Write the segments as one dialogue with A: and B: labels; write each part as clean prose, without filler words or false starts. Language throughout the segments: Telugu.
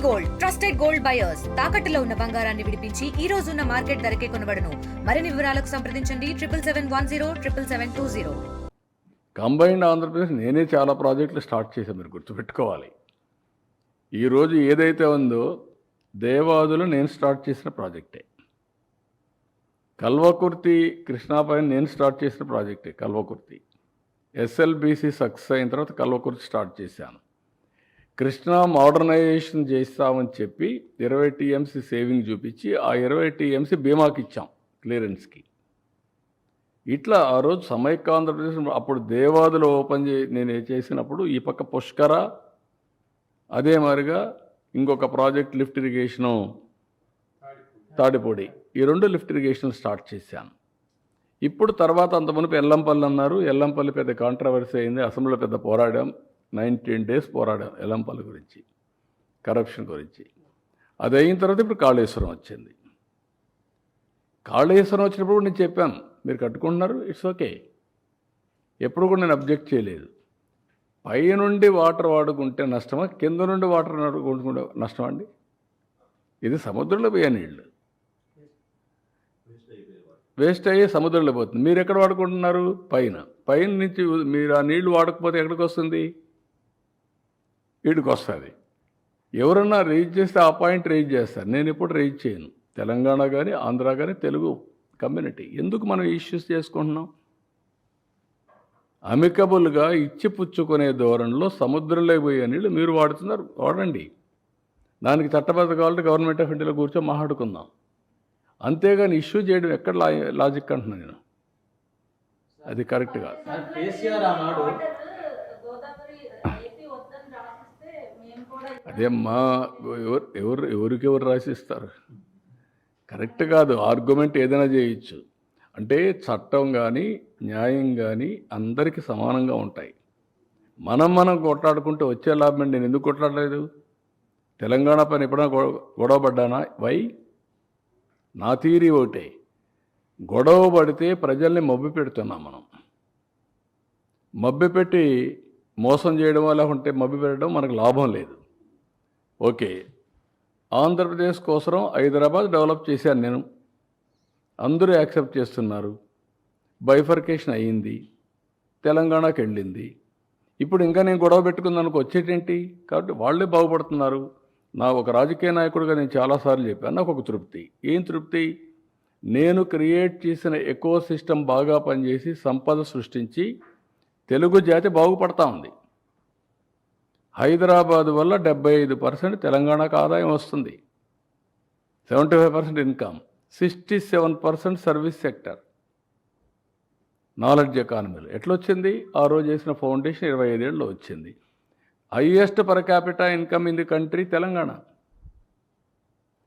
A: గోల్డ్ ట్రస్టెడ్ గోల్డ్ బయర్స్ తాకట్టులో ఉన్న బంగారాన్ని విడిపించి ఈ రోజు ఉన్న మార్కెట్ ధరకే కొనబడును. మరిన్ని వివరాలకు సంప్రదించండి 7771077720.
B: కంబైన్డ్ ఆంధ్రప్రదేశ్ నేనే చాలా ప్రాజెక్టులు స్టార్ట్ చేశాను, మీరు గుర్తుపెట్టుకోవాలి. ఈరోజు ఏదైతే ఉందో దేవాదులు నేను స్టార్ట్ చేసిన ప్రాజెక్టే. కల్వకుర్తి కృష్ణాపైన నేను స్టార్ట్ చేసిన ప్రాజెక్టే కల్వకుర్తి. ఎస్ఎల్బీసీ సక్సెస్ అయిన తర్వాత కల్వకుర్తి స్టార్ట్ చేశాను. కృష్ణా మోడర్నైజేషన్ చేస్తామని చెప్పి 20 టీఎంసీ సేవింగ్ చూపించి ఆ 20 టీఎంసీ బీమాకి ఇచ్చాం క్లియరెన్స్కి. ఇట్లా ఆ రోజు సమైక్య ఆంధ్రప్రదేశ్ అప్పుడు దేవాదులు ఓపెన్ నేను చేసినప్పుడు ఈ పక్క పుష్కర, అదే మాదిరిగా ఇంకొక ప్రాజెక్ట్ లిఫ్ట్ ఇరిగేషను తాడిపొడి, ఈ 2 లిఫ్ట్ ఇరిగేషన్ స్టార్ట్ చేశాను. ఇప్పుడు తర్వాత అంతమునుపు ఎల్లంపల్లి అన్నారు. ఎల్లంపల్లి పెద్ద కాంట్రవర్సీ అయింది, అసెంబ్లీలో పెద్ద పోరాడాం. 19 days పోరాడాం ఎల్లంపల్లి గురించి, కరప్షన్ గురించి. అది అయిన తర్వాత ఇప్పుడు కాళేశ్వరం వచ్చింది. కాళేశ్వరం వచ్చినప్పుడు నేను చెప్పాను, మీరు కట్టుకుంటున్నారు, ఇట్స్ ఓకే, ఎప్పుడు కూడా నేను అబ్జెక్ట్ చేయలేదు. పై నుండి వాటర్ వాడుకుంటే నష్టమా, కింద నుండి వాటర్ వాడుకుంటే నష్టమా అండి? ఇది సముద్రంలో పోయే నీళ్ళు, వేస్ట్ అయ్యి సముద్రంలో పోతుంది. మీరు ఎక్కడ వాడుకుంటున్నారు? పైన నుంచి మీరు ఆ నీళ్లు వాడకపోతే ఎక్కడికి వస్తుంది? వీడికి వస్తుంది. ఎవరన్నా రేజ్ చేస్తే ఆ పాయింట్ రేజ్ చేస్తారు, నేను ఎప్పుడు రేజ్ చేయను. తెలంగాణ కానీ ఆంధ్ర కానీ తెలుగు కమ్యూనిటీ ఎందుకు మనం ఇష్యూస్ చేసుకుంటున్నాం? అమికబుల్గా ఇచ్చి పుచ్చుకునే ధోరణిలో సముద్రంలో పోయే నీళ్ళు మీరు వాడుతున్నారు, వాడండి. దానికి చట్టబద్ధ కావాలంటే గవర్నమెంట్ ఆఫ్ ఇండియాలో కూర్చొని మాట్లాడుకుందాం. అంతేగాని ఇష్యూ చేయడం ఎక్కడ లాజిక్ అంటున్నాను నేను, అది కరెక్ట్ కాదు. అదేమ్మా, ఎవరెవరు రాసిస్తారు? కరెక్ట్ కాదు. ఆర్గ్యుమెంట్ ఏదైనా చేయొచ్చు, అంటే చట్టం కానీ న్యాయం కానీ అందరికీ సమానంగా ఉంటాయి. మనం కొట్లాడుకుంటే వచ్చే లాభం. నేను ఎందుకు కొట్లాడలేదు? తెలంగాణ పైన ఎప్పుడైనా గొడవ పడ్డానా? వై? నా థియరీ ఒకటే, గొడవ పడితే ప్రజల్ని మభ్య పెడుతున్నాం మనం. మభ్య పెట్టి మోసం చేయడం వల్ల ఉంటే మభ్య పెట్టడం మనకు లాభం లేదు. ఓకే, ఆంధ్రప్రదేశ్ కోసం హైదరాబాద్ డెవలప్ చేశాను నేను, అందరూ యాక్సెప్ట్ చేస్తున్నారు. బైఫర్కేషన్ అయ్యింది, తెలంగాణకి వెళ్ళింది. ఇప్పుడు ఇంకా నేను గొడవ పెట్టుకుందానికి వచ్చేటేంటి? కాబట్టి వాళ్ళే బాగుపడుతున్నారు. నా ఒక రాజకీయ నాయకుడిగా నేను చాలాసార్లు చెప్పాను, నాకు ఒక తృప్తి. ఏం తృప్తి? నేను క్రియేట్ చేసిన ఎకో సిస్టమ్ బాగా పనిచేసి సంపద సృష్టించి తెలుగు జాతి బాగుపడతా ఉంది. హైదరాబాద్ వల్ల 75% తెలంగాణకు ఆదాయం వస్తుంది, 75% ఇన్కమ్, 67% సర్వీస్ సెక్టర్, నాలెడ్జ్ ఎకానమీలో. ఎట్లొచ్చింది? ఆ రోజు చేసిన ఫౌండేషన్ 25 ఏళ్ళలో వచ్చింది. Highest per capital income in the country Telangana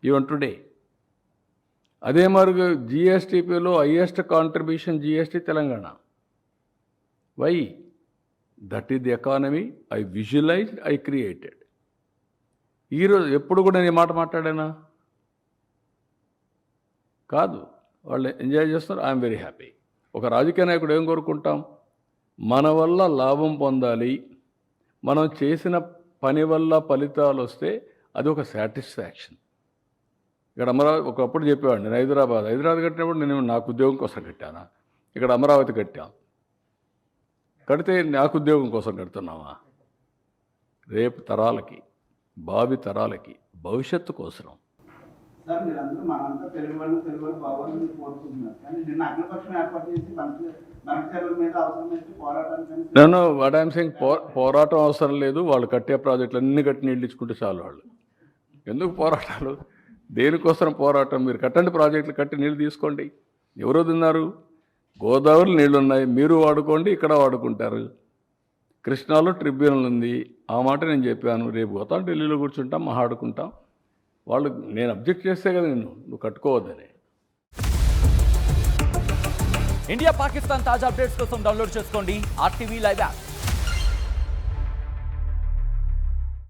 B: even today. అదే మరుగు జిఎస్టిపిలో highest contribution GST Telangana. Why? That is the economy I visualized, I created. ఈరోజు ఎప్పుడు కూడా నేను మాట మాట్లాడానా? కాదు. వాళ్ళు ఎంజాయ్ చేస్తున్నారు, ఐఎమ్ వెరీ హ్యాపీ. ఒక రాజకీయ నాయకుడు ఏం కోరుకుంటాం? మన వల్ల లాభం పొందాలి, మనం చేసిన పని వల్ల ఫలితాలు వస్తే అది ఒక సాటిస్ఫాక్షన్. ఇక్కడ అమరావతి ఒకప్పుడు చెప్పేవాడు, నేను హైదరాబాద్ కట్టినప్పుడు నేను నాకు ఉద్యోగం కోసం కట్టానా? ఇక్కడ అమరావతి కట్టాం, కడితే నాకు ఉద్యోగం కోసం కడుతున్నావా? రేపు తరాలకి, భావి తరాలకి, భవిష్యత్తు కోసం.
C: సార్, మీరందరూ మనంతా తెలుగు వాళ్ళు బాగోవాలని కోరుకుంటున్నారు, కానీ నిన్న అఖిలపక్షం ఏర్పాటు చేసి మనచర్ల మీద అవసరమైతే పోరాటానికి
B: నేను వాట్ ఐఎమ్ సెయింగ్, పోరాటం అవసరం లేదు. వాళ్ళు కట్టే ప్రాజెక్టులు అన్నీ కట్టి నీళ్ళు ఇచ్చుకుంటే చాలు. వాళ్ళు ఎందుకు పోరాటాలు? దేనికోసం పోరాటం? మీరు కట్టండి, ప్రాజెక్టులు కట్టి నీళ్ళు తీసుకోండి. ఎవరు తిన్నారు? గోదావరి నీళ్ళు ఉన్నాయి, మీరు వాడుకోండి, ఇక్కడ వాడుకుంటారు. కృష్ణాలో ట్రిబ్యునల్ ఉంది, ఆ మాట నేను చెప్పాను. రేపు పోతాం, ఢిల్లీలో కూర్చుంటాం, మాట్లాడుకుంటాం. వాళ్ళు నేను అబ్జెక్ట్ చేస్తే కదా నువ్వు కట్టుకోవద్దని.
D: ఇండియా పాకిస్తాన్ తాజా అప్డేట్స్ కోసం డౌన్లోడ్ చేసుకోండి RTV లైవ్ యాప్.